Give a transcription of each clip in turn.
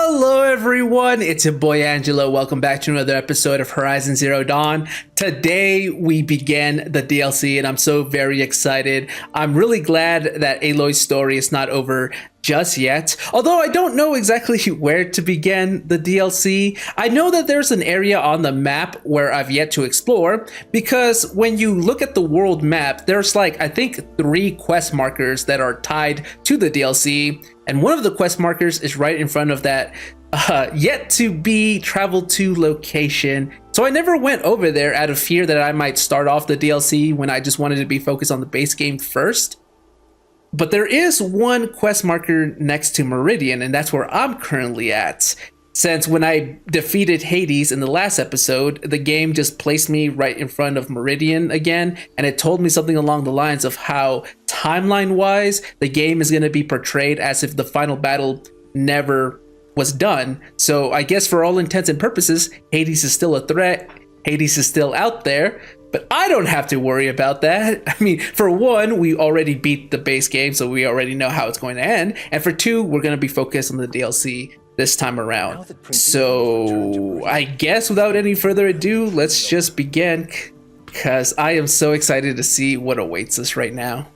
Hello everyone, it's your boy Angelo. Welcome back to another episode of Horizon Zero Dawn. Today we begin the DLC and I'm so very excited. I'm really glad that Aloy's story is not over just yet. Although I don't know exactly where to begin the DLC. I know that there's an area on the map where I've yet to explore, because when you look at the world map, there's like, I think 3 quest markers that are tied to the DLC. And one of the quest markers is right in front of that yet to be traveled to location. So I never went over there out of fear that I might start off the DLC when I just wanted to be focused on the base game first. But there is one quest marker next to Meridian, and that's where I'm currently at. Since when I defeated Hades in the last episode, the game just placed me right in front of Meridian again, and it told me something along the lines of how timeline-wise, the game is going to be portrayed as if the final battle never was done. So I guess for all intents and purposes, Hades is still a threat, Hades is still out there, but I don't have to worry about that. I mean, for one, we already beat the base game, so we already know how it's going to end. And for two, we're going to be focused on the DLC this time around. So I guess without any further ado, let's just begin, because I am so excited to see what awaits us right now.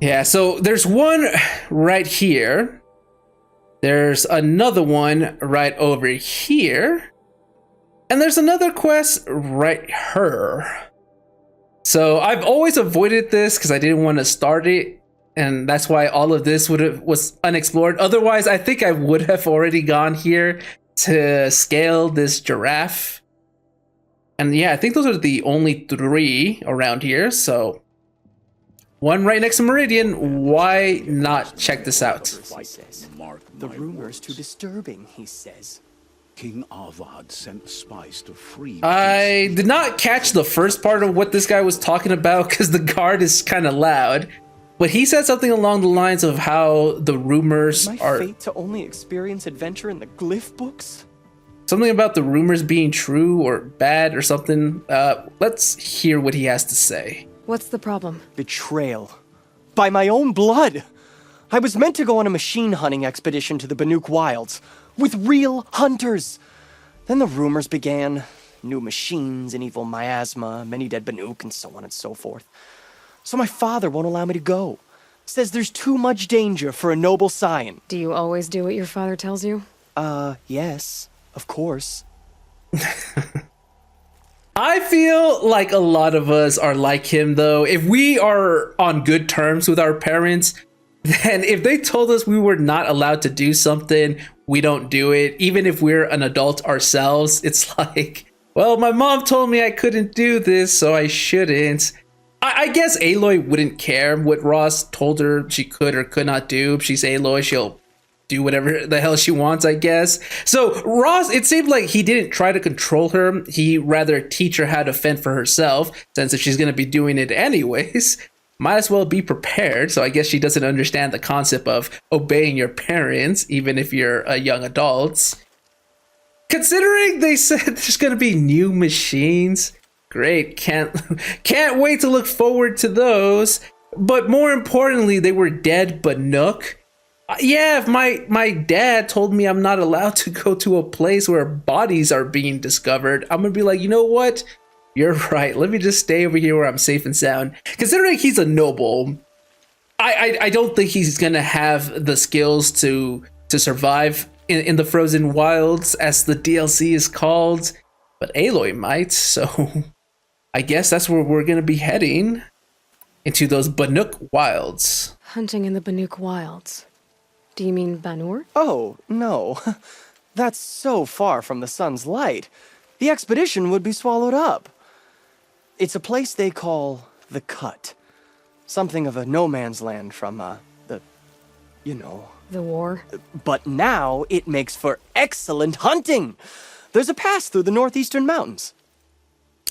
Yeah, so there's one right here. There's another one right over here. And there's another quest right here. So I've always avoided this because I didn't want to start it. And that's why all of this was unexplored. Otherwise, I think I would have already gone here to scale this giraffe. And yeah, I think those are the only 3 around here. So one right next to Meridian. Why not check this out? The rumor is too disturbing, he says. King Avad sent spies to free. I did not catch the first part of what this guy was talking about because the guard is kind of loud. But he said something along the lines of how the rumors My are... fate to only experience adventure in the glyph books? Something about the rumors being true or bad or something. Let's hear what he has to say. What's the problem? Betrayal. By my own blood! I was meant to go on a machine hunting expedition to the Banuk Wilds, with real hunters. Then the rumors began. New machines, an evil miasma, many dead Banuk, and so on and so forth. So my father won't allow me to go. Says there's too much danger for a noble scion. Do you always do what your father tells you? Yes, of course. I feel like a lot of us are like him, though. If we are on good terms with our parents, then if they told us we were not allowed to do something, we don't do it. Even if we're an adult ourselves, it's like, well, my mom told me I couldn't do this, so I shouldn't. I guess Aloy wouldn't care what Ross told her she could or could not do. If she's Aloy, she'll do whatever the hell she wants, I guess. So Ross, it seemed like he didn't try to control her. He rather teach her how to fend for herself, since if she's going to be doing it anyways, might as well be prepared. So I guess she doesn't understand the concept of obeying your parents, even if you're a young adult. Considering they said there's going to be new machines, great. Can't wait to look forward to those. But more importantly, they were dead Banuk. Yeah, if my dad told me I'm not allowed to go to a place where bodies are being discovered, I'm gonna be like, you know what? You're right. Let me just stay over here where I'm safe and sound. Considering he's a noble, I don't think he's gonna have the skills to survive in the frozen wilds, as the DLC is called. But Aloy might, so I guess that's where we're gonna be heading, into those Banuk wilds. Hunting in the Banuk Wilds. Do you mean Banur? Oh, no. That's so far from the sun's light. The expedition would be swallowed up. It's a place they call the Cut. Something of a no man's land from, you know. The war? But now it makes for excellent hunting. There's a pass through the northeastern mountains.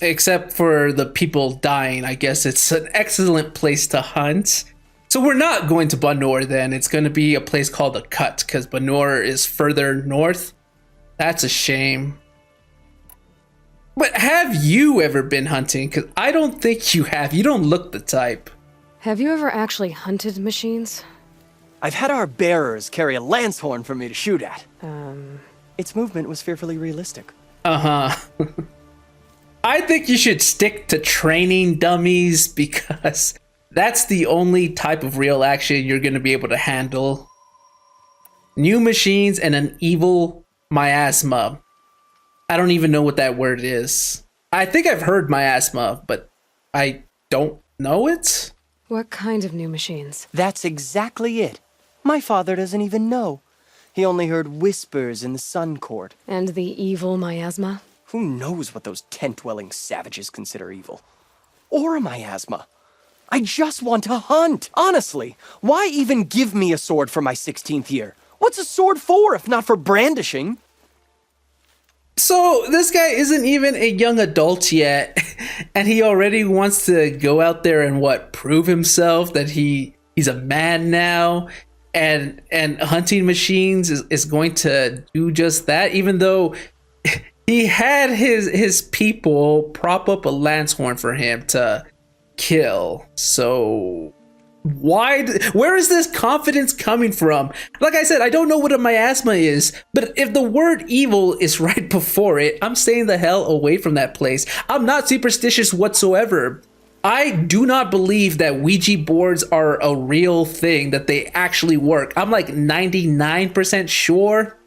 Except for the people dying, I guess it's an excellent place to hunt. So we're not going to Banur then. It's going to be a place called the Cut, because Banur is further north. That's a shame. But have you ever been hunting? Because I don't think you have. You don't look the type. Have you ever actually hunted machines? I've had our bearers carry a lance horn for me to shoot at. Its movement was fearfully realistic. Uh-huh. I think you should stick to training dummies because that's the only type of real action you're going to be able to handle. New machines and an evil miasma. I don't even know what that word is. I think I've heard miasma, but I don't know it. What kind of new machines? That's exactly it. My father doesn't even know. He only heard whispers in the Sun Court. And the evil miasma? Who knows what those tent-dwelling savages consider evil? Or a miasma. I just want to hunt. Honestly, why even give me a sword for my 16th year? What's a sword for if not for brandishing? So this guy isn't even a young adult yet, and he already wants to go out there and prove himself that he's a man now, and hunting machines is going to do just that, even though he had his people prop up a lance horn for him to kill. So where is this confidence coming from? Like I said, I don't know what a miasma is, but if the word evil is right before it, I'm staying the hell away from that place. I'm not superstitious whatsoever. I do not believe that Ouija boards are a real thing, that they actually work. I'm like 99% sure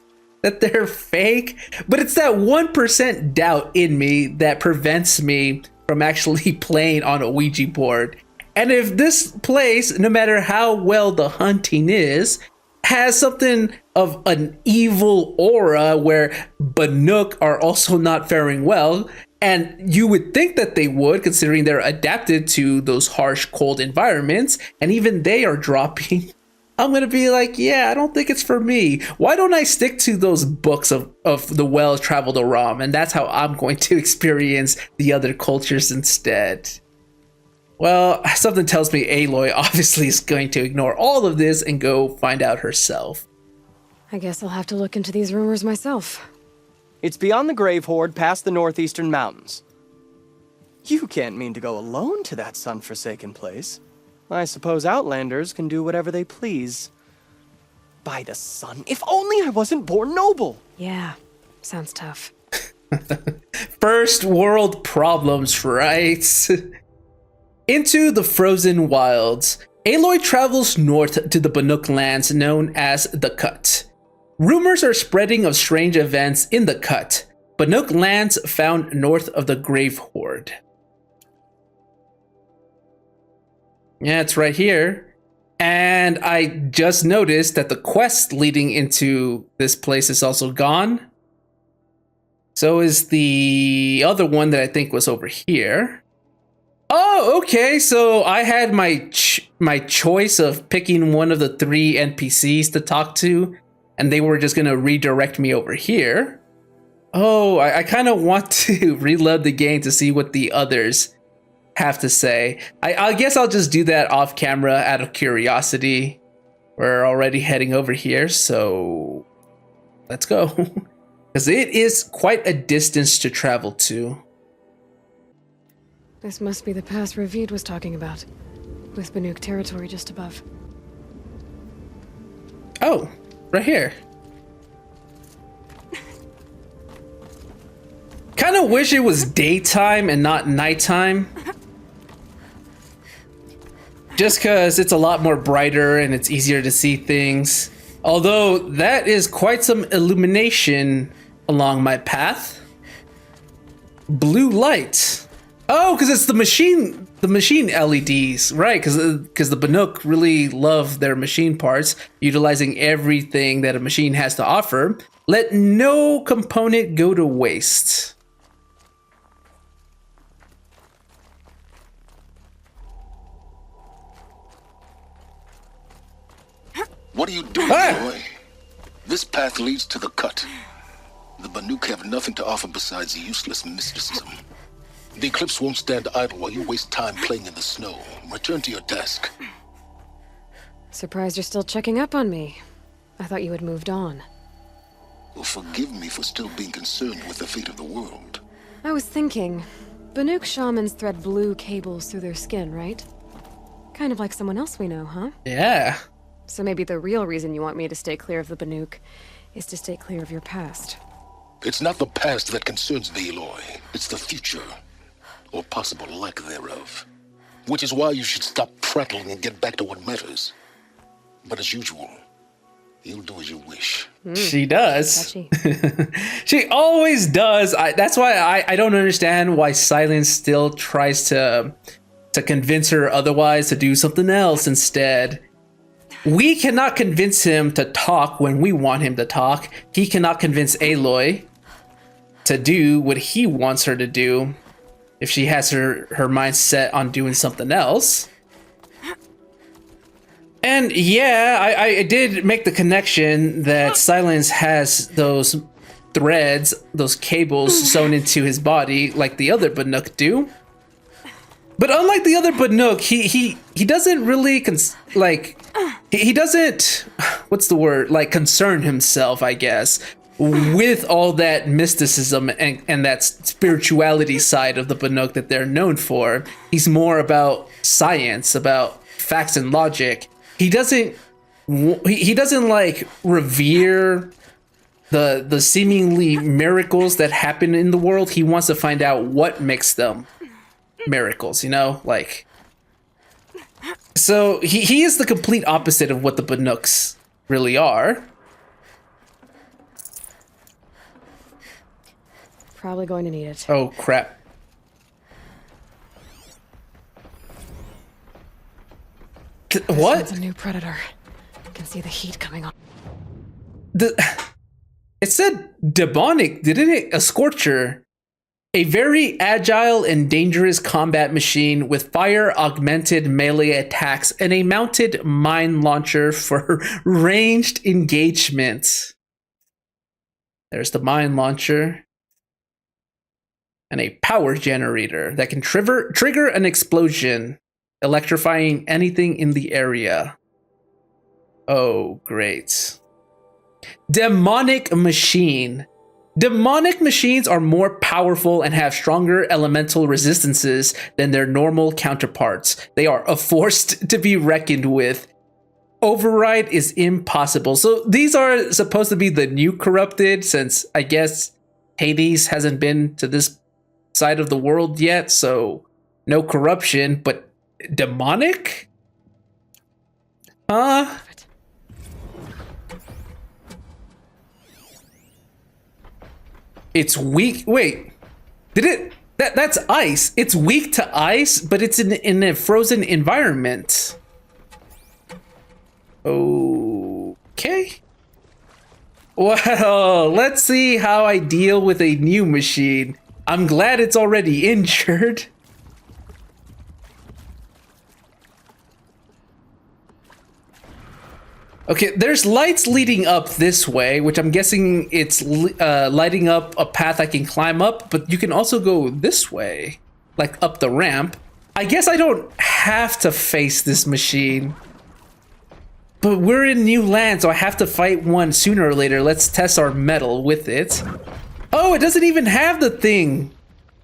that they're fake, but it's that 1% doubt in me that prevents me from actually playing on a Ouija board. And if this place, no matter how well the hunting is, has something of an evil aura where Banuk are also not faring well, and you would think that they would, considering they're adapted to those harsh, cold environments, and even they are dropping, I'm gonna be like, yeah, I don't think it's for me. Why don't I stick to those books of the well-traveled Aram, and that's how I'm going to experience the other cultures instead. Well, something tells me Aloy obviously is going to ignore all of this and go find out herself. I guess I'll have to look into these rumors myself. It's beyond the Grave Horde, past the northeastern mountains. You can't mean to go alone to that sun-forsaken place. I suppose Outlanders can do whatever they please. By the sun, if only I wasn't born noble! Yeah, sounds tough. First world problems, right? Into the frozen wilds, Aloy travels north to the Banuk lands known as the Cut. Rumors are spreading of strange events in the Cut, Banuk lands found north of the Grave Horde. Yeah, it's right here. And I just noticed that the quest leading into this place is also gone. So is the other one that I think was over here. Oh, okay. So I had my choice of picking one of the 3 NPCs to talk to, and they were just going to redirect me over here. Oh, I kind of want to reload the game to see what the others have to say. I guess I'll just do that off camera out of curiosity. We're already heading over here, so let's go. Because it is quite a distance to travel to. This must be the pass Ravid was talking about, with Banuk territory just above. Oh, right here. Kind of wish it was daytime and not nighttime. Just because it's a lot more brighter and it's easier to see things. Although that is quite some illumination along my path. Blue light. Oh, because it's the machine LEDs, right? Because the Banuk really love their machine parts, utilizing everything that a machine has to offer. Let no component go to waste. What are you doing, boy? This path leads to the Cut. The Banuk have nothing to offer besides useless mysticism. The Eclipse won't stand idle while you waste time playing in the snow. Return to your task. Surprised you're still checking up on me. I thought you had moved on. Well, forgive me for still being concerned with the fate of the world. I was thinking, Banuk shamans thread blue cables through their skin, right? Kind of like someone else we know, huh? Yeah. So maybe the real reason you want me to stay clear of the Banuk is to stay clear of your past. It's not the past that concerns thee, Aloy. It's the future, or possible lack thereof. Which is why you should stop prattling and get back to what matters. But as usual, you'll do as you wish. She does. Touchy. She always does. That's why I don't understand why Silence still tries to convince her otherwise, to do something else instead. We cannot convince him to talk when we want him to talk. He cannot convince Aloy to do what he wants her to do if she has her mind set on doing something else. And yeah, I did make the connection that Silence has those threads, those cables sewn into his body like the other Banuk do. But unlike the other Banuk, he doesn't really he doesn't, what's the word, like concern himself, I guess, with all that mysticism and that spirituality side of the Banuk that they're known for. He's more about science, about facts and logic. He doesn't like revere the seemingly miracles that happen in the world. He wants to find out what makes them miracles, you know, like. So he is the complete opposite of what the Banuks really are. Probably going to need it. Oh crap. What? It's a new predator. I can see the heat coming on. It said demonic, didn't it? A scorcher. A very agile and dangerous combat machine with fire-augmented melee attacks and a mounted mine launcher for ranged engagement. There's the mine launcher. And a power generator that can trigger an explosion, electrifying anything in the area. Oh, great. Demonic machine. Demonic machines are more powerful and have stronger elemental resistances than their normal counterparts. They are a force to be reckoned with. Override is impossible. So these are supposed to be the new corrupted, since I guess Hades hasn't been to this side of the world yet, so no corruption, but demonic? Huh? It's weak. Wait, did it? That's ice. It's weak to ice, but it's in a frozen environment. Okay. Well, let's see how I deal with a new machine. I'm glad it's already injured. Okay, there's lights leading up this way, which I'm guessing it's lighting up a path I can climb up, but you can also go this way, like up the ramp. I guess I don't have to face this machine, but we're in new land, so I have to fight one sooner or later. Let's test our mettle with it. Oh, it doesn't even have the thing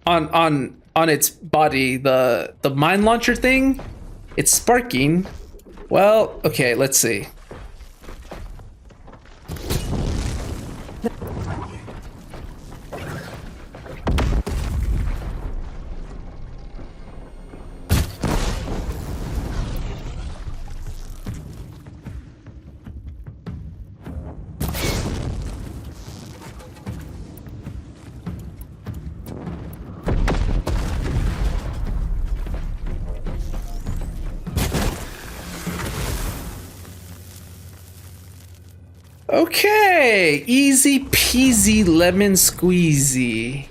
on its body, the mine launcher thing. It's sparking. Well, okay, let's see. Okay, easy peasy lemon squeezy.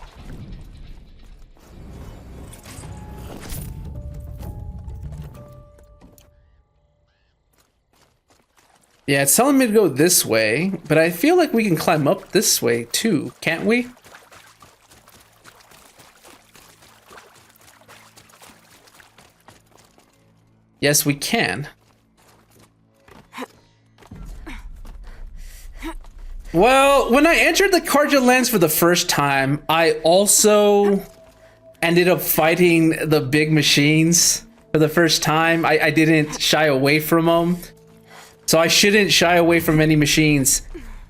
Yeah, it's telling me to go this way, but I feel like we can climb up this way too, can't we? Yes, we can. Well, when I entered the Karja lands for the first time, I also ended up fighting the big machines for the first time. I didn't shy away from them. So I shouldn't shy away from any machines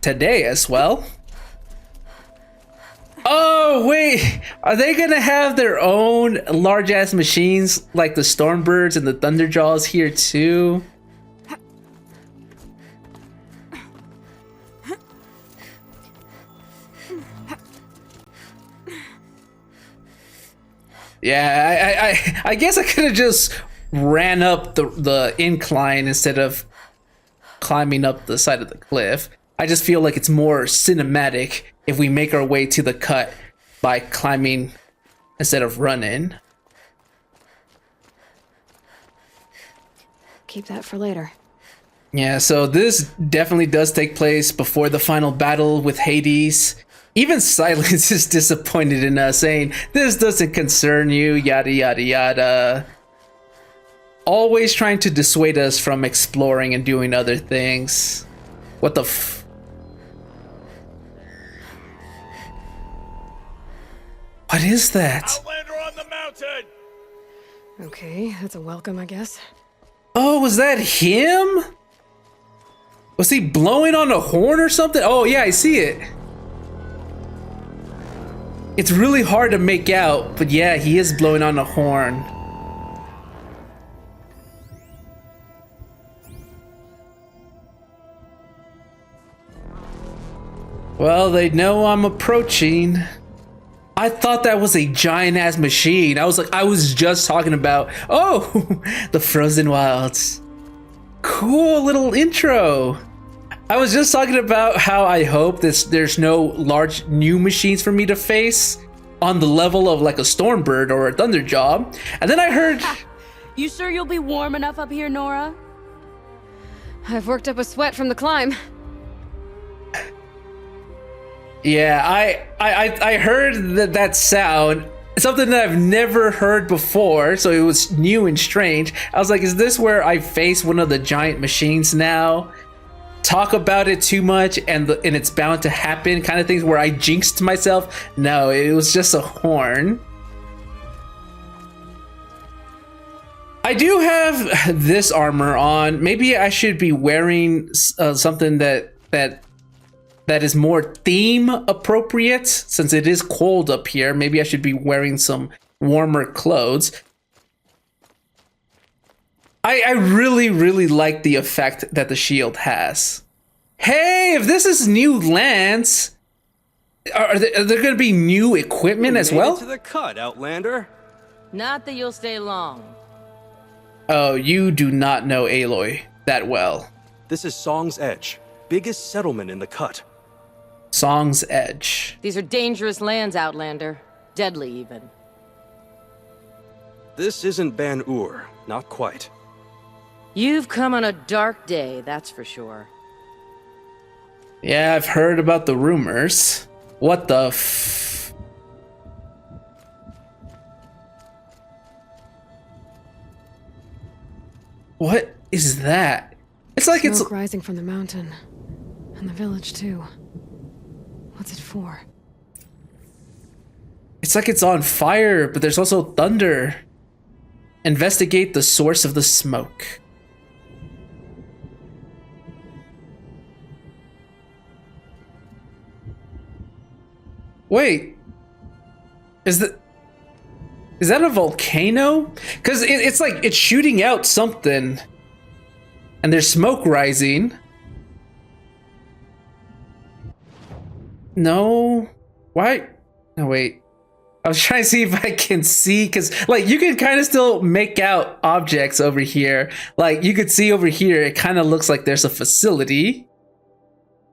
today as well. Oh, wait. Are they going to have their own large-ass machines like the Stormbirds and the Thunderjaws here too? Yeah, I guess I could have just ran up the incline instead of climbing up the side of the cliff. I just feel like it's more cinematic if we make our way to the cut by climbing instead of running. Keep that for later. Yeah, so this definitely does take place before the final battle with Hades. Even Silence is disappointed in us, saying, "This doesn't concern you, yada yada yada." Always trying to dissuade us from exploring and doing other things. What the f... What is that? Outlander on the mountain! Okay, that's a welcome, I guess. Oh, was that him? Was he blowing on a horn or something? Oh yeah, I see it. It's really hard to make out, but yeah, he is blowing on a horn. Well, they know I'm approaching. I thought that was a giant ass machine. I was just talking about, oh, the Frozen Wilds. Cool little intro. I was just talking about how I hope there's no large new machines for me to face on the level of like a Stormbird or a Thunderjaw. And then I heard... You sure you'll be warm enough up here, Nora? I've worked up a sweat from the climb. Yeah, I heard that sound, something that I've never heard before, so it was new and strange. I was like, is this where I face one of the giant machines now? Talk about it too much and it's bound to happen kind of things where I jinxed myself? No, it was just a horn. I do have this armor on. Maybe I should be wearing something that is more theme appropriate since it is cold up here. Maybe I should be wearing some warmer clothes. I really, really like the effect that the shield has. Hey, if this is new lands, are there going to be new equipment as well? To the cut, Outlander. Not that you'll stay long. Oh, you do not know Aloy that well. This is Song's Edge, biggest settlement in the cut. Song's Edge. These are dangerous lands, Outlander. Deadly, even. This isn't Ban-Ur, not quite. You've come on a dark day, that's for sure. Yeah, I've heard about the rumors. What the f... What is that? It's like Smoke it's... rising from the mountain. And the village, too. What's it for? It's like it's on fire, but there's also thunder. Investigate the source of the smoke. Wait. Is that a volcano? Because it's like it's shooting out something. And there's smoke rising. No. Why? No, wait. I was trying to see if I can see, because like you can kind of still make out objects over here. Like you could see over here, it kind of looks like there's a facility.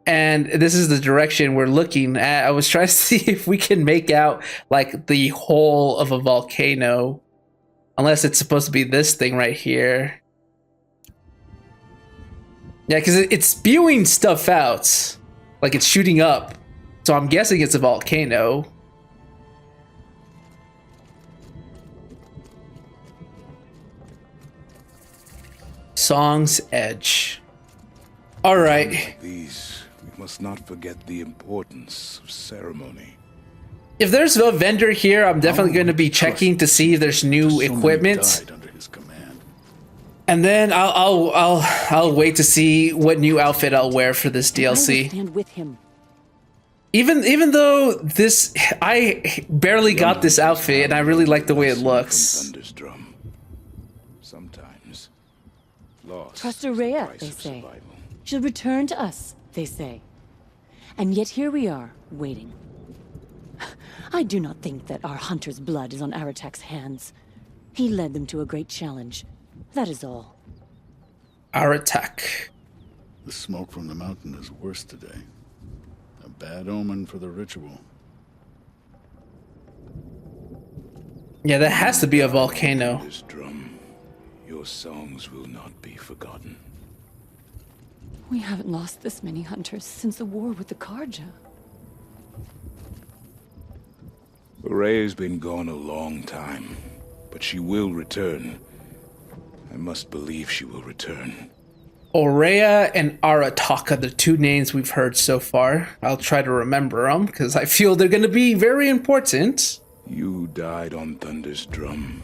And this is the direction we're looking at. I was trying to see if we can make out like the whole of a volcano. Unless it's supposed to be this thing right here. Yeah, because it's spewing stuff out. Like it's shooting up. So I'm guessing it's a volcano. Song's Edge. All right. These, we must not forget the importance of ceremony. If there's a vendor here, I'm definitely going to be checking to see if there's new So many equipment. died under his command. And then I'll wait to see what new outfit I'll wear for this I will DLC. stand with him. Even though this, I barely got this outfit, and I really like the way it looks. Thunder's drum. Sometimes lost. Trust is the Aurea, price they of say. survival. She'll return to us, they say. And yet here we are, waiting. I do not think that our hunter's blood is on Aratak's hands. He led them to a great challenge. That is all. Our attack. The smoke from the mountain is worse today. A bad omen for the ritual. Yeah, that has to be a volcano. This drum, your songs will not be forgotten. We haven't lost this many hunters since the war with the Karja. Ray's been gone a long time, but she will return. I must believe she will return. Aurea and Arataka, the two names we've heard so far. I'll try to remember them, because I feel they're going to be very important. You died on Thunder's drum.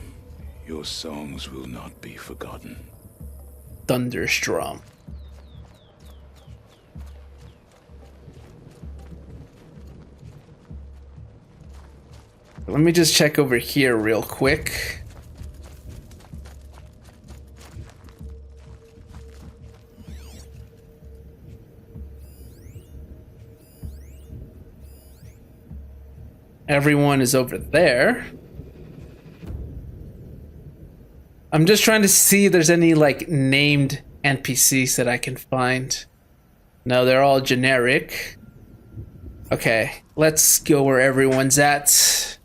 Your songs will not be forgotten. Thunderstrom. Let me just check over here real quick. Everyone is over there. I'm just trying to see if there's any like named NPCs that I can find. No, they're all generic. Okay, let's go where everyone's at.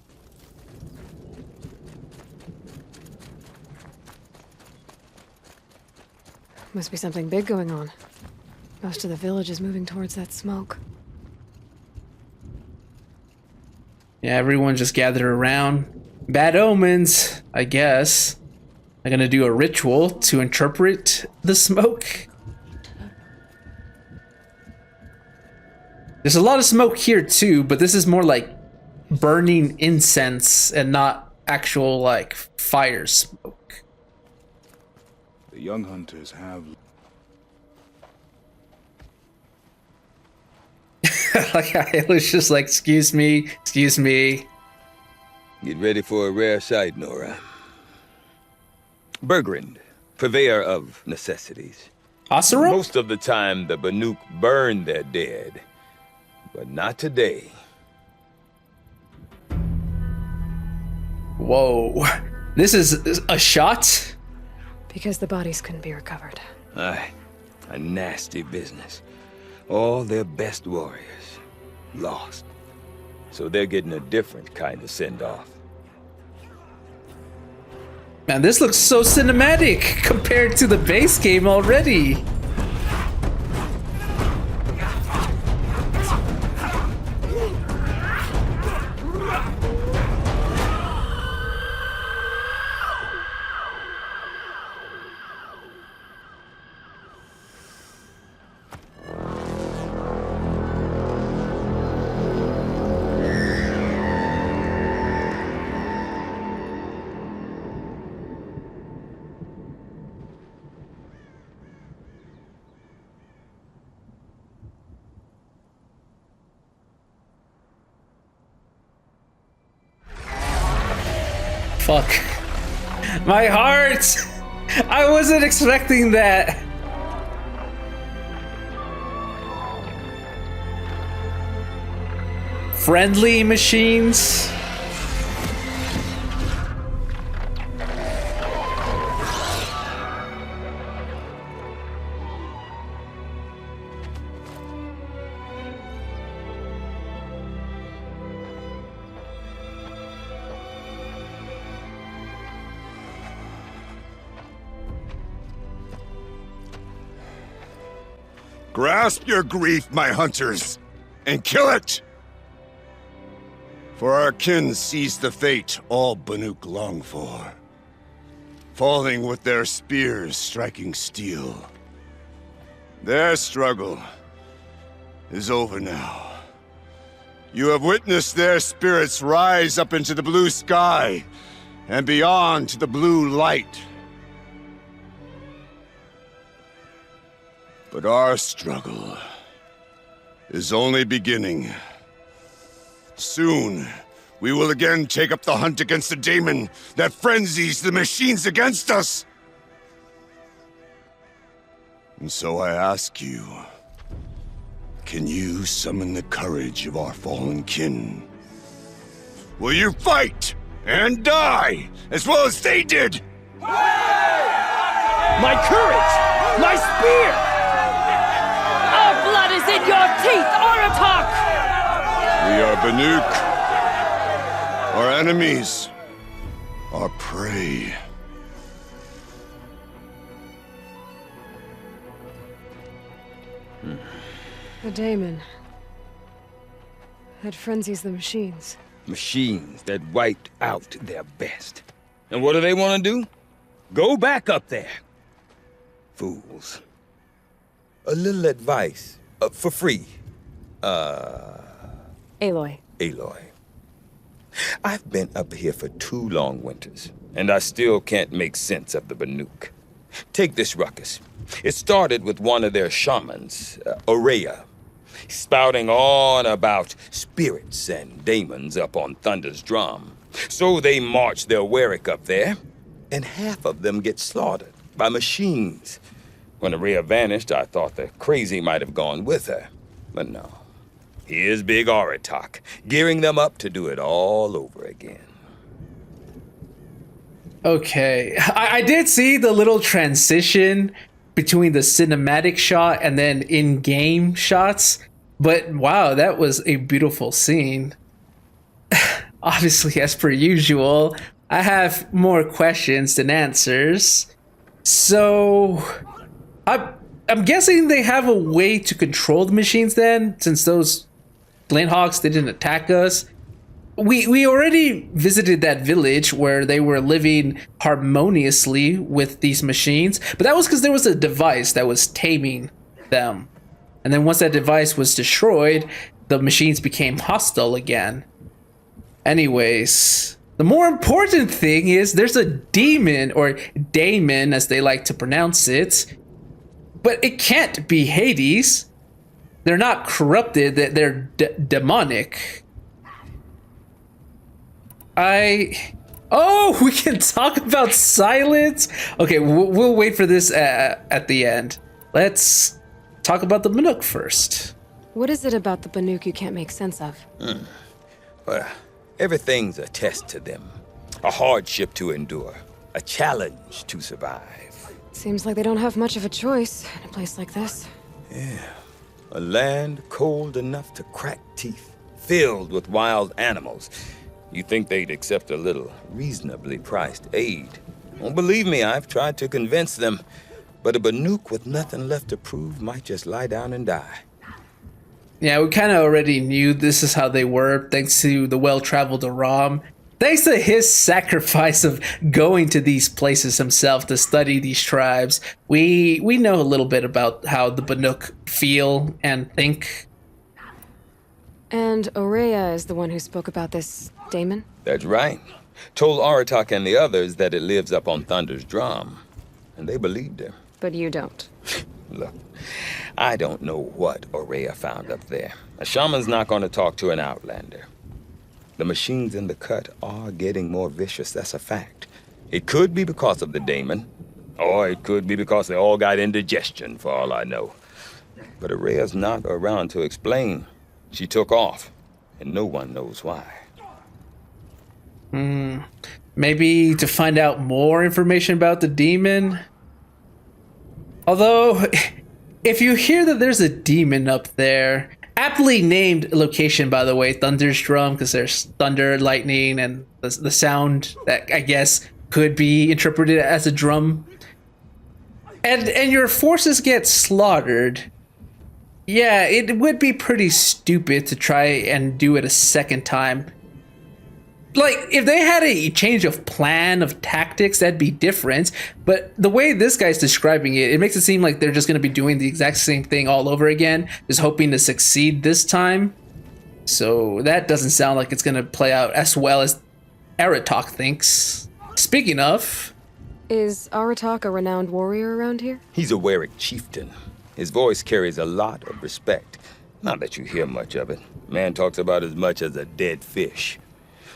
Must be something big going on. Most of the village is moving towards that smoke. Yeah, everyone just gathered around. Bad omens, I guess. I'm gonna do a ritual to interpret the smoke. There's a lot of smoke here too, but this is more like burning incense and not actual like fire smoke. The young hunters have... Like I was just like, excuse me. Get ready for a rare sight, Nora. Bergrand, purveyor of necessities. Asura? Most of the time, the Banuk burn their dead. But not today. Whoa. This is a shot? Because the bodies couldn't be recovered. Aye, a nasty business. All their best warriors lost. So they're getting a different kind of send-off. Man, this looks so cinematic compared to the base game already. Fuck. My heart! I wasn't expecting that. Friendly machines? Grasp your grief, my hunters, and kill it! For our kin sees the fate all Banuk long for. Falling with their spears striking steel. Their struggle is over now. You have witnessed their spirits rise up into the blue sky and beyond to the blue light. But our struggle is only beginning. Soon, we will again take up the hunt against the daemon that frenzies the machines against us. And so I ask you, can you summon the courage of our fallen kin? Will you fight and die as well as they did? My courage! My spear! Our blood is in your teeth, Aratak! We are Banuk. Our enemies. Our prey. The daemon. That frenzies the machines. Machines that wiped out their best. And what do they want to do? Go back up there. Fools. A little advice. For free. Aloy. Aloy. I've been up here for 2 long winters, and I still can't make sense of the Banuk. Take this ruckus. It started with one of their shamans, Aurea, spouting on about spirits and daemons up on Thunder's drum. So they march their Warwick up there, and half of them get slaughtered by machines. When Aurea vanished, I thought the crazy might have gone with her, but no. Here's Big Aratak, gearing them up to do it all over again. Okay, I did see the little transition between the cinematic shot and then in-game shots, but wow, that was a beautiful scene. Obviously, as per usual, I have more questions than answers. So, I'm guessing they have a way to control the machines then, since those Glenhawks didn't attack us. We already visited that village where they were living harmoniously with these machines, but that was because there was a device that was taming them. And then once that device was destroyed, the machines became hostile again. Anyways, the more important thing is there's a demon, or daemon as they like to pronounce it, but it can't be Hades. They're not corrupted, they're demonic. Oh, we can talk about silence? Okay, we'll wait for this at the end. Let's talk about the Banuk first. What is it about the Banuk you can't make sense of? Well, everything's a test to them. A hardship to endure. A challenge to survive. Seems like they don't have much of a choice in a place like this. Yeah. A land cold enough to crack teeth, filled with wild animals. You think they'd accept a little reasonably priced aid. Well, believe me, I've tried to convince them. But a Banuk with nothing left to prove might just lie down and die. Yeah, we kind of already knew this is how they were, thanks to the well-traveled Aram. Thanks to his sacrifice of going to these places himself to study these tribes, we know a little bit about how the Banuk feel and think. And Aurea is the one who spoke about this daemon? That's right. Told Aratak and the others that it lives up on Thunder's drum. And they believed her. But you don't. Look, I don't know what Aurea found up there. A shaman's not going to talk to an outlander. The machines in the cut are getting more vicious, that's a fact. It could be because of the daemon, or it could be because they all got indigestion, for all I know. But Aurea's not around to explain. She took off, and no one knows why. Maybe to find out more information about the demon? Although, if you hear that there's a demon up there, aptly named location, by the way, Thunder's Drum, because there's thunder, lightning, and the sound that I guess could be interpreted as a drum. And your forces get slaughtered. Yeah, it would be pretty stupid to try and do it a second time. Like, if they had a change of plan, of tactics, that'd be different. But the way this guy's describing it, it makes it seem like they're just going to be doing the exact same thing all over again, just hoping to succeed this time. So that doesn't sound like it's going to play out as well as Aratak thinks. Speaking of... Is Aratak a renowned warrior around here? He's a Warwick chieftain. His voice carries a lot of respect. Not that you hear much of it. Man talks about as much as a dead fish.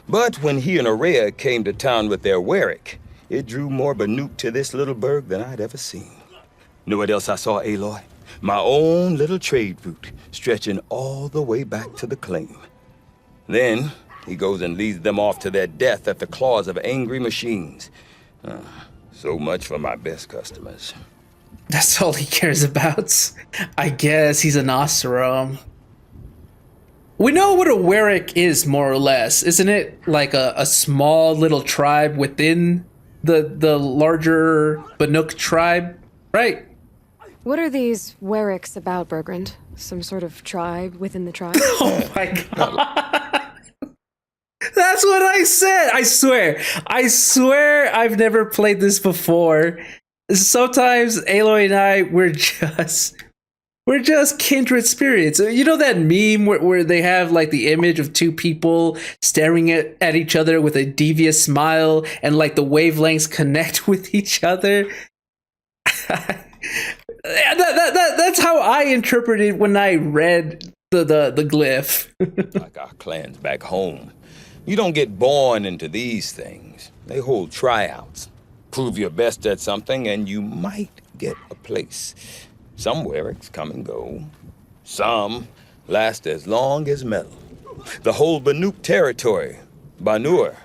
But when he and Aurea came to town with their Warwick, it drew more Banuk to this little burg than I'd ever seen. Know what else I saw, Aloy? My own little trade route, stretching all the way back to the claim. Then, he goes and leads them off to their death at the claws of angry machines. So much for my best customers. That's all he cares about. I guess he's an Oseram. We know what a Warwick is, more or less. Isn't it like a small little tribe within the larger Banuk tribe? Right. What are these Warwicks about, Bergrand? Some sort of tribe within the tribe? Oh my god. That's what I said. I swear I've never played this before. Sometimes Aloy and I, we're just kindred spirits. You know that meme where they have like the image of two people staring at each other with a devious smile and like the wavelengths connect with each other? That's how I interpreted when I read the glyph. Like our clans back home. You don't get born into these things. They hold tryouts. Prove your best at something and you might get a place. Some Warwicks come and go. Some last as long as metal. The whole Banuk territory, Banur,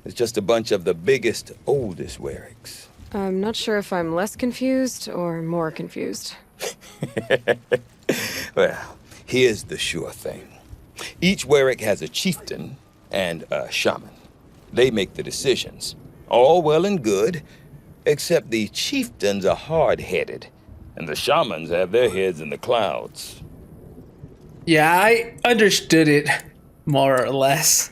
is just a bunch of the biggest, oldest Warwicks. I'm not sure if I'm less confused or more confused. Well, here's the sure thing. Each Warwick has a chieftain and a shaman. They make the decisions. All well and good, except the chieftains are hard-headed, and the shamans have their heads in the clouds. Yeah, I understood it, more or less.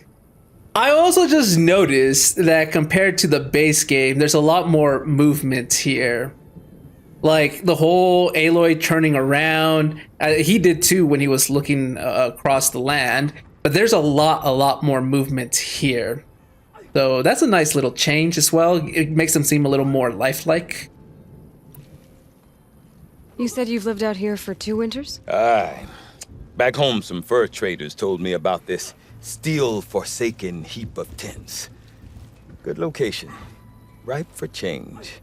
I also just noticed that compared to the base game, there's a lot more movement here. Like, the whole Aloy turning around, he did too when he was looking across the land, but there's a lot more movement here. So that's a nice little change as well. It makes them seem a little more lifelike. You said you've lived out here for 2 winters? Aye. Back home, some fur traders told me about this steel-forsaken heap of tents. Good location. Ripe for change.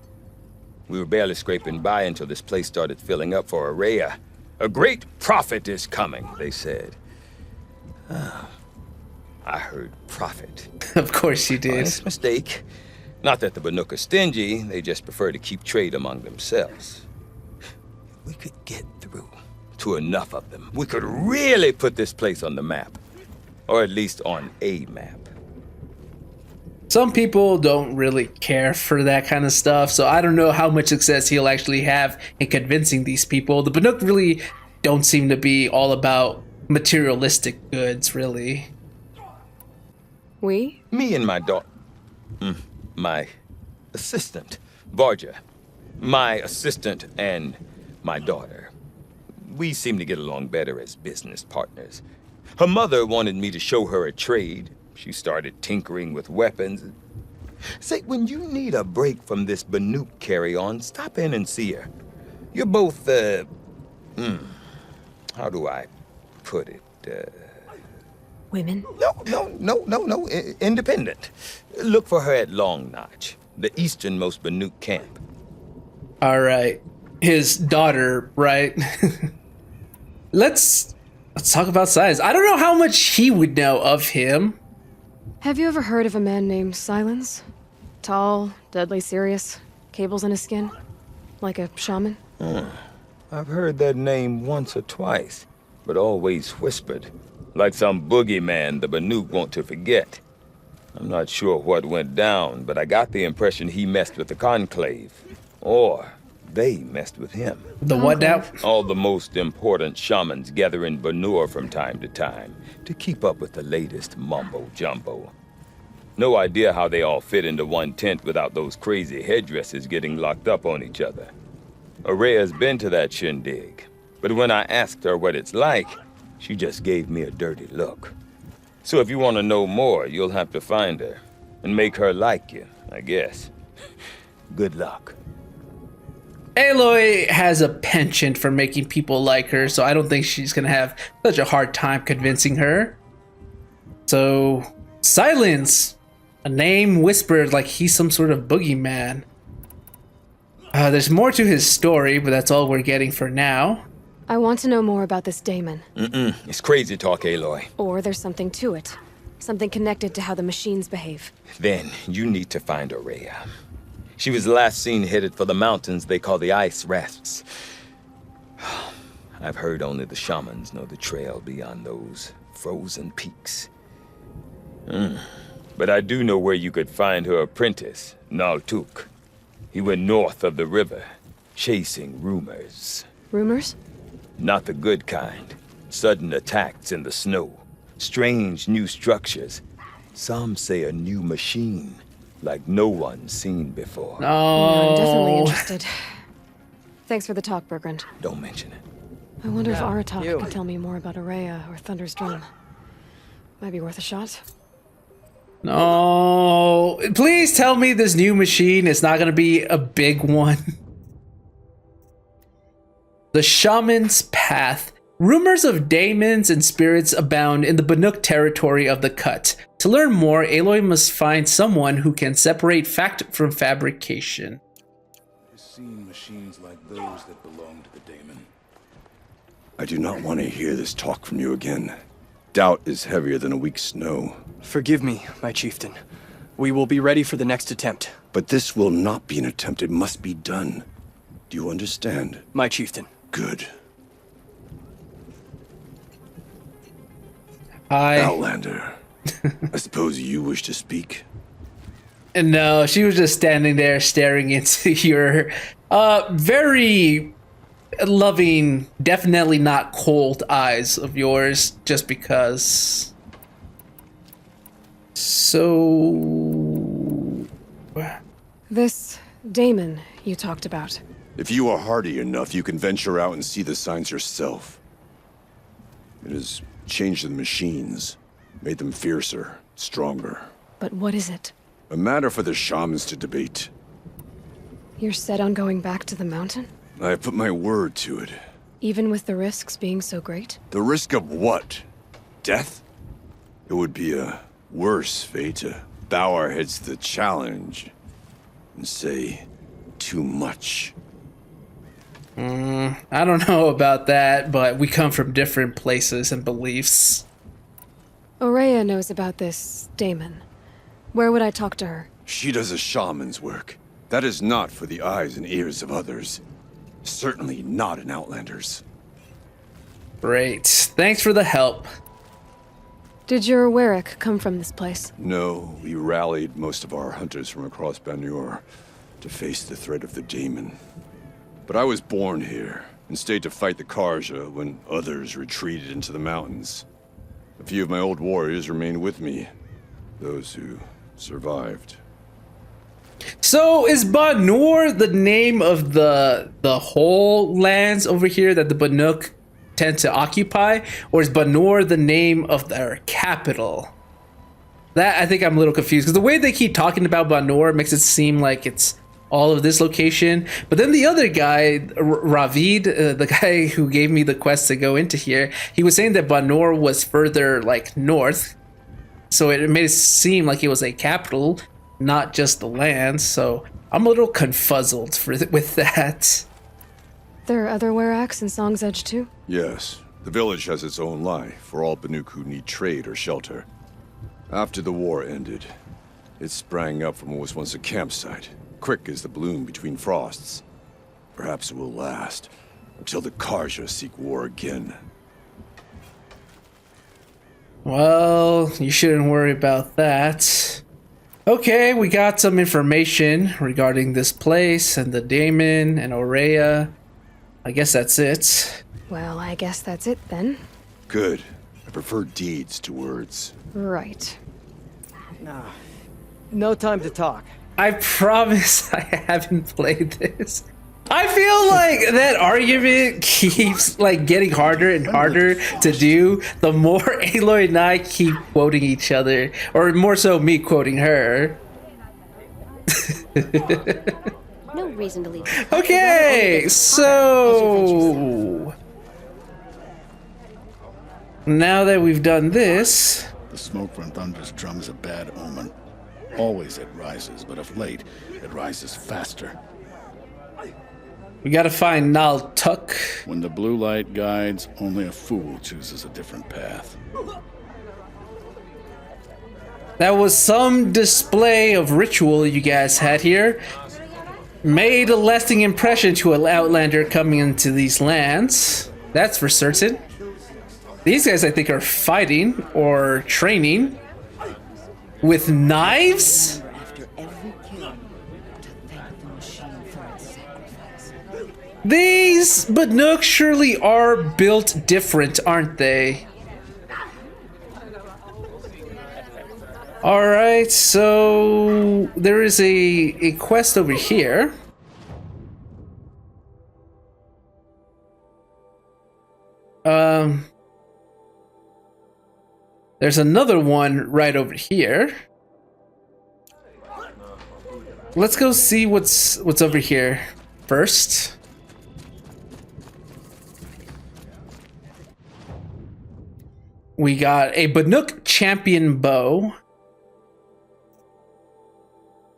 We were barely scraping by until this place started filling up for Aurea. A great prophet is coming, they said. I heard prophet. Of course you did. Honest mistake. Not that the Banuk are stingy, they just prefer to keep trade among themselves. We could get through to enough of them. We could really put this place on the map. Or at least on a map. Some people don't really care for that kind of stuff, so I don't know how much success he'll actually have in convincing these people. The Banuk really don't seem to be all about materialistic goods, really. We? Me and my daughter. My assistant, Varja. My assistant and my daughter. We seem to get along better as business partners. Her mother wanted me to show her a trade. She started tinkering with weapons. Say, when you need a break from this Banuk carry-on, stop in and see her. You're both, how do I put it? Women? No. Independent. Look for her at Long Notch, the easternmost Banuk camp. All right. His daughter, right? Let's talk about size. I don't know how much he would know of him. Have you ever heard of a man named Silence? Tall, deadly serious, cables in his skin? Like a shaman? I've heard that name once or twice, but always whispered. Like some boogeyman the Banuk want to forget. I'm not sure what went down, but I got the impression he messed with the Conclave. Or they messed with him. The what now? All the most important shamans gather in Banur from time to time to keep up with the latest mumbo-jumbo. No idea how they all fit into one tent without those crazy headdresses getting locked up on each other. Aurea's been to that shindig, but when I asked her what it's like, she just gave me a dirty look. So if you want to know more, you'll have to find her and make her like you, I guess. Good luck. Aloy has a penchant for making people like her, so I don't think she's gonna have such a hard time convincing her. So, Silence, a name whispered like he's some sort of boogeyman. There's more to his story, but that's all we're getting for now. I want to know more about this Damon. It's crazy talk, Aloy. Or there's something to it. Something connected to how the machines behave. Then you need to find Aurea. She was last seen headed for the mountains they call the Ice Rasps. I've heard only the shamans know the trail beyond those frozen peaks. But I do know where you could find her apprentice, Naltuk. He went north of the river, chasing rumors. Rumors? Not the good kind. Sudden attacks in the snow. Strange new structures. Some say a new machine, like no one's seen before. I'm definitely interested. Thanks for the talk, Bergrand. Don't mention it. I wonder if Aratak can tell me more about Aurea or Thunder's Drum. Might be worth a shot. No, please tell me this new machine is not going to be a big one. The Shaman's Path. Rumors of daemons and spirits abound in the Banuk territory of the Cut. To learn more, Aloy must find someone who can separate fact from fabrication. I've seen machines like those that belong to the daemon. I do not want to hear this talk from you again. Doubt is heavier than a week's snow. Forgive me, my chieftain. We will be ready for the next attempt. But this will not be an attempt. It must be done. Do you understand? My chieftain. Good. Outlander. I suppose you wish to speak? And no, she was just standing there staring into your very loving, definitely not cold eyes of yours, just because. So... This Damon you talked about. If you are hardy enough, you can venture out and see the signs yourself. It has changed the machines, made them fiercer, stronger. But what is it? A matter for the shamans to debate. You're set on going back to the mountain? I have put my word to it. Even with the risks being so great? The risk of what? Death? It would be a worse fate to bow our heads to the challenge and say too much. I don't know about that, but we come from different places and beliefs. Aurea knows about this Damon. Where would I talk to her? She does a shaman's work. That is not for the eyes and ears of others. Certainly not an Outlander's. Great. Thanks for the help. Did your Warwick come from this place? No, we rallied most of our hunters from across Banur to face the threat of the Daemon. But I was born here and stayed to fight the Karja when others retreated into the mountains. A few of my old warriors remained with me, those who survived. So is Banur the name of the whole lands over here that the Banuk tend to occupy, or is Banur the name of their capital? That I think I'm a little confused because the way they keep talking about Banur makes it seem like it's all of this location, but then the other guy, Ravid, the guy who gave me the quest to go into here, he was saying that Banur was further like north, so it made it seem like it was a capital, not just the land. So I'm a little confuzzled with that. There are other Warracks in Song's Edge too? Yes, the village has its own life for all Banuk who need trade or shelter. After the war ended, it sprang up from what was once a campsite, quick as the bloom between frosts. Perhaps it will last until the Karja seek war again. Well, you shouldn't worry about that. Okay, we got some information regarding this place and the Daemon and Aurea. I guess that's it. Well, I guess that's it then. Good. I prefer deeds to words. Right. No time to talk. I promise I haven't played this. I feel like that argument keeps like getting harder and harder to do the more Aloy and I keep quoting each other, or more so me quoting her. No reason to leave. Okay, so now that we've done this, The smoke from Thunder's drum is a bad omen. Always it rises, but of late, it rises faster. we gotta find Nal Tuk. When the blue light guides, only a fool chooses a different path. That was some display of ritual you guys had here. Made a lasting impression to an outlander coming into these lands. That's for certain. These guys, I think, are fighting or training with knives? These Banuk surely are built different, aren't they? Alright, so there is a quest over here. There's another one right over here. Let's go see what's over here first. We got a Banuk champion bow,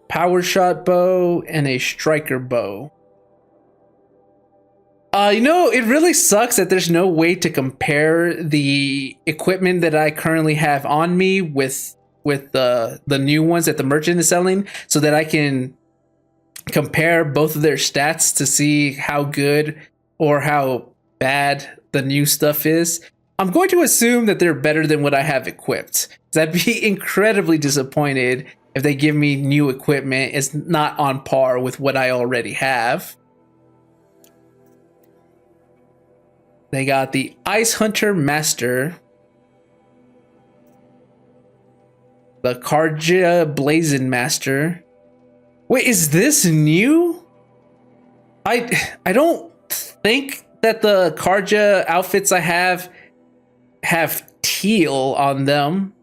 power shot bow, and a striker bow. You know, it really sucks that there's no way to compare the equipment that I currently have on me with the new ones that the merchant is selling, so that I can compare both of their stats to see how good or how bad the new stuff is. I'm going to assume that they're better than what I have equipped. I'd be incredibly disappointed if they give me new equipment it's not on par with what I already have. They got the Ice Hunter Master, the Karja Blazon Master. Wait, is this new? I don't think that the Karja outfits I have teal on them.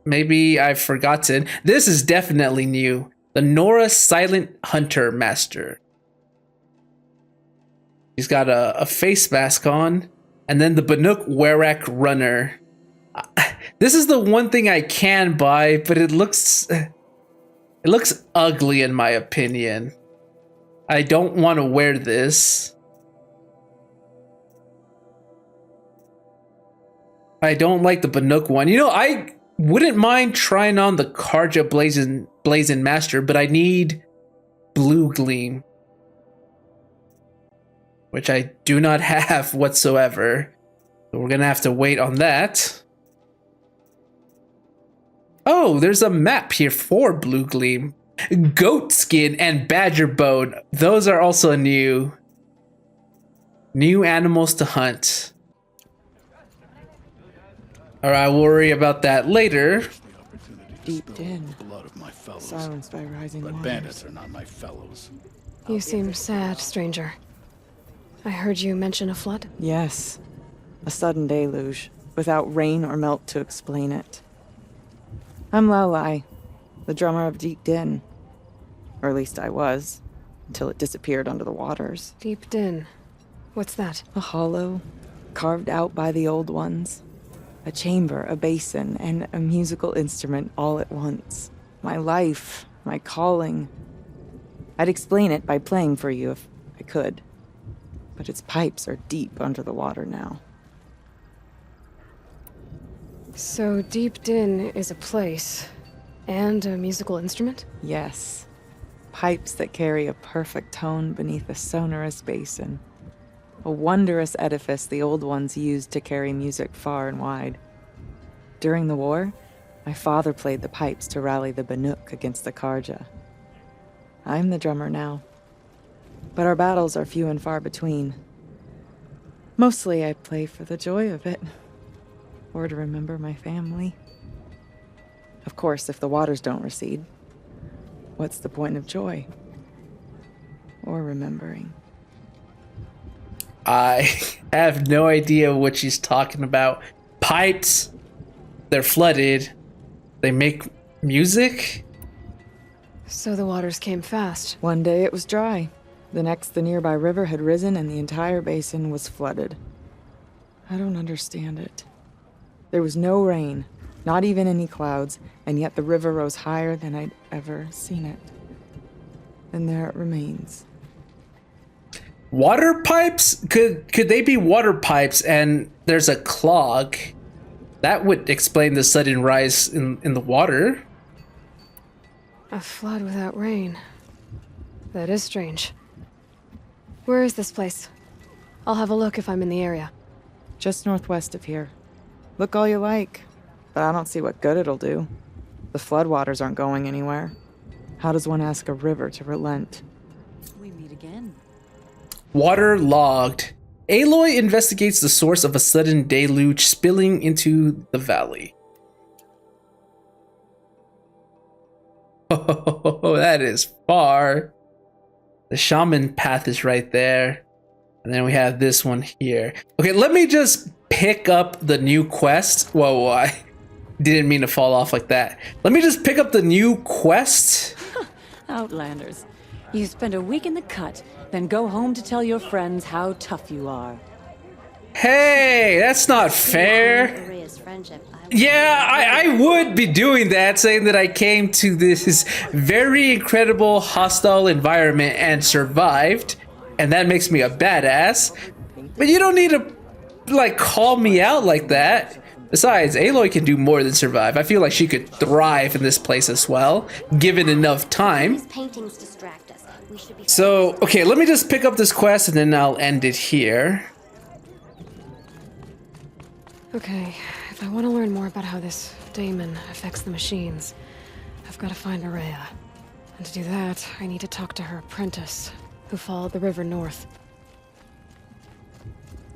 Maybe I've forgotten. This is definitely new. The Nora Silent Hunter Master. He's got a face mask on. And then the Banuk Werak Runner. This is the one thing I can buy, but it looks ugly in my opinion. I don't want to wear this. I don't like the Banuk one. You know, I wouldn't mind trying on the Karja Blazon Master, but I need Blue Gleam, which I do not have whatsoever. So we're gonna have to wait on that. Oh, there's a map here for Blue Gleam. Goat Skin and Badger Bone. Those are also new animals to hunt. Alright, I'll worry about that later. Deep din. Blood of my fellows. Silenced by rising But waters. bandits are not my fellows. You seem sad, stranger. I heard you mention a flood. Yes. A sudden deluge, without rain or melt to explain it. I'm Lalai, the drummer of Deep Din. Or at least I was, until it disappeared under the waters. Deep Din. What's that? A hollow, carved out by the old ones. A chamber, a basin, and a musical instrument all at once. My life, my calling. I'd explain it by playing for you if I could. But its pipes are deep under the water now. So Deep Din is a place and a musical instrument? Yes. Pipes that carry a perfect tone beneath a sonorous basin. A wondrous edifice the old ones used to carry music far and wide. During the war, my father played the pipes to rally the Banuk against the Karja. I'm the drummer now. But our battles are few and far between. Mostly I play for the joy of it. Or to remember my family. Of course, if the waters don't recede, what's the point of joy? Or remembering? I have no idea what she's talking about. Pipes, they're flooded. They make music? So the waters came fast. One day it was dry. The next, the nearby river had risen and the entire basin was flooded. I don't understand it. There was no rain, not even any clouds, and yet the river rose higher than I'd ever seen it. And there it remains. Water pipes? Could they be water pipes and there's a clog? That would explain the sudden rise in the water. A flood without rain. That is strange. Where is this place? I'll have a look if I'm in the area. Just northwest of here. Look all you like, but I don't see what good it'll do. The floodwaters aren't going anywhere. How does one ask a river to relent? We meet again. Waterlogged. Aloy investigates the source of a sudden deluge spilling into the valley. Oh, that is far. The Shaman path is right there. And then we have this one here. Okay, let me just pick up the new quest. Whoa, I didn't mean to fall off like that. Let me just pick up the new quest. Outlanders. You spend a week in the cut, then go home to tell your friends how tough you are. Hey, that's not fair. Yeah, I would be doing that, saying that I came to this very incredible hostile environment and survived, and that makes me a badass. But you don't need to, like, call me out like that. Besides, Aloy can do more than survive. I feel like she could thrive in this place as well, given enough time. So, okay, let me just pick up this quest and then I'll end it here. Okay, if I want to learn more about how this daemon affects the machines, I've got to find Araya. And to do that, I need to talk to her apprentice, who followed the river north.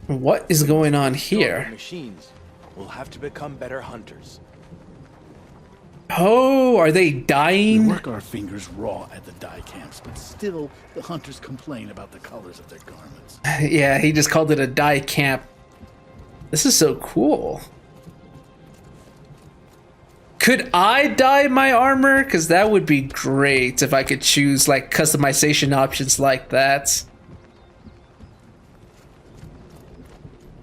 What is going on here? Machines will have to become better hunters. Oh, are they dying? We work our fingers raw at the dye camps, but still the hunters complain about the colors of their garments. Yeah, he just called it a dye camp. This is so cool. Could I dye my armor? Because that would be great if I could choose like customization options like that.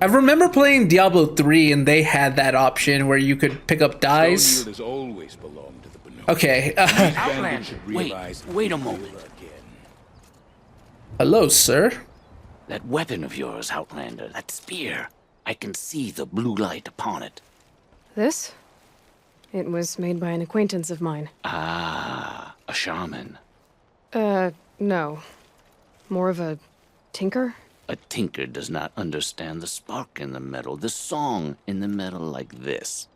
I remember playing Diablo 3 and they had that option where you could pick up dyes. Okay. Outlander, wait a moment. Hello, sir. That weapon of yours, Outlander, that spear. I can see the blue light upon it. This? It was made by an acquaintance of mine. Ah, a shaman. No. More of a tinker? A tinker does not understand the spark in the metal, the song in the metal like this.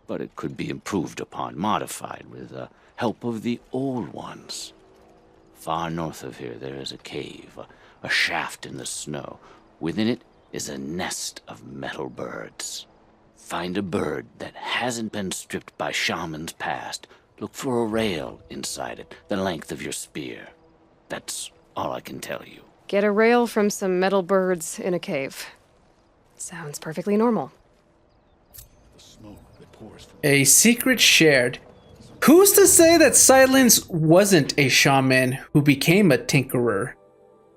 But it could be improved upon, modified with the help of the old ones. Far north of here there is a cave, a shaft in the snow. Within it is a nest of metal birds. Find a bird that hasn't been stripped by shamans past. Look for a rail inside it, the length of your spear. That's all I can tell you. Get a rail from some metal birds in a cave. Sounds perfectly normal. A secret shared. Who's to say that Silence wasn't a shaman who became a tinkerer?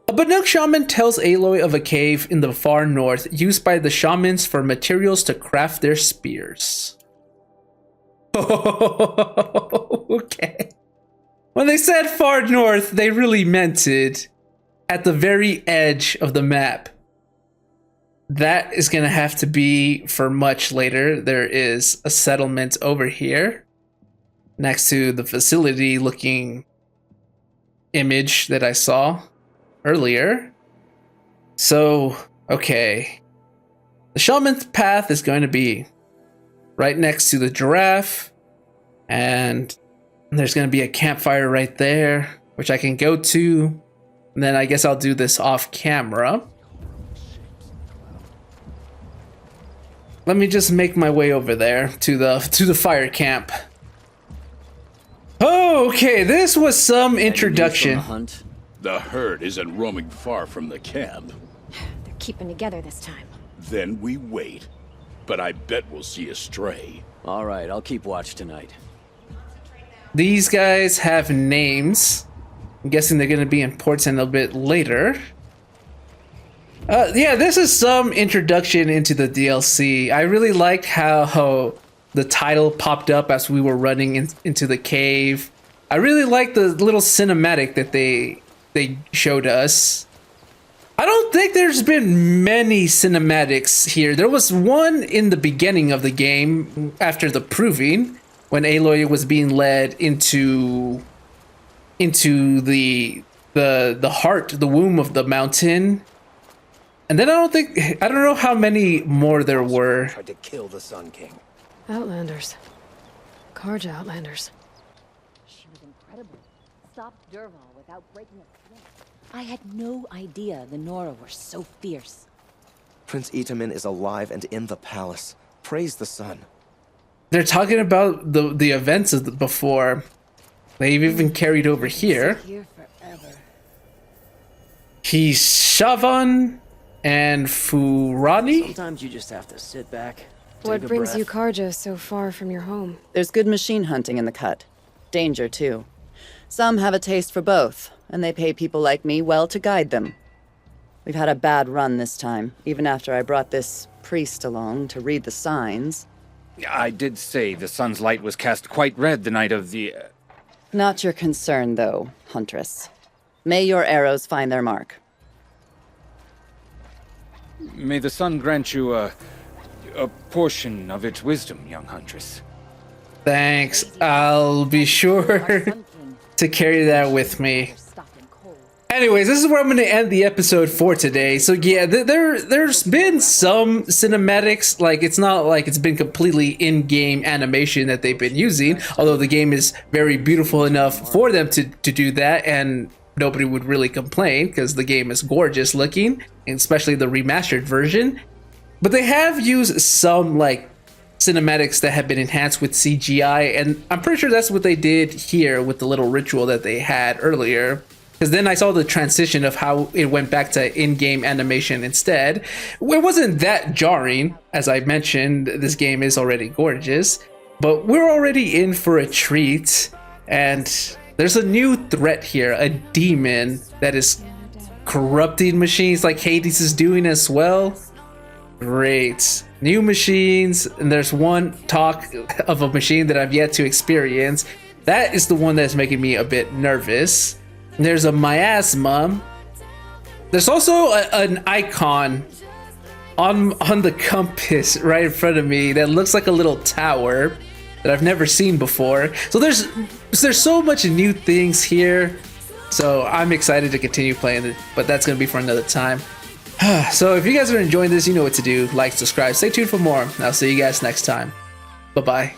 A Banuk shaman tells Aloy of a cave in the far north used by the shamans for materials to craft their spears. Okay. When they said far north, they really meant it. At the very edge of the map. That is going to have to be for much later. There is a settlement over here next to the facility looking image that I saw earlier. So, okay. The shaman's path is going to be right next to the giraffe. And there's going to be a campfire right there, which I can go to. And then I guess I'll do this off camera. Let me just make my way over there to the fire camp. Oh, okay, this was some introduction. The herd isn't roaming far from the camp. They're keeping together this time. Then we wait. But I bet we'll see a stray. All right, I'll keep watch tonight. These guys have names. I'm guessing they're going to be important a bit later. Yeah, this is some introduction into the DLC. I really liked how the title popped up as we were running into the cave. I really liked the little cinematic that they showed us. I don't think there's been many cinematics here. There was one in the beginning of the game after the proving, when Aloy was being led into the heart, the womb of the mountain. And then I don't know how many more there were. Tried to kill the Sun King. Outlanders. Karja Outlanders. She was incredible. Stopped Dervahl without breaking a sweat. I had no idea the Nora were so fierce. Prince Itamen is alive and in the palace. Praise the sun. They're talking about the events of before. They've even carried over here. He's Shaman and Furani. Sometimes you just have to sit back. What take a brings you breath. Karja so far from your home? There's good machine hunting in the cut. Danger, too. Some have a taste for both, and they pay people like me well to guide them. We've had a bad run this time, even after I brought this priest along to read the signs. I did say the sun's light was cast quite red the night of the... Not your concern, though, Huntress. May your arrows find their mark. May the sun grant you a portion of its wisdom, young Huntress. Thanks. I'll be sure to carry that with me. Anyways, this is where I'm going to end the episode for today. So yeah, there's been some cinematics. Like, it's not like it's been completely in-game animation that they've been using, although the game is very beautiful enough for them to do that, and nobody would really complain because the game is gorgeous looking, especially the remastered version. But they have used some like cinematics that have been enhanced with CGI, and I'm pretty sure that's what they did here with the little ritual that they had earlier. Because then I saw the transition of how it went back to in-game animation instead. It wasn't that jarring. As I mentioned, this game is already gorgeous, but we're already in for a treat. And there's a new threat here, a demon that is corrupting machines like Hades is doing as well. Great. New machines, and there's one talk of a machine that I've yet to experience. That is the one that's making me a bit nervous. There's a miasma. There's also an icon on the compass right in front of me that looks like a little tower that I've never seen before. So there's so much new things here. So I'm excited to continue playing it, but that's gonna be for another time. So if you guys are enjoying this, you know what to do. Like, subscribe, stay tuned for more. I'll see you guys next time. Bye-bye.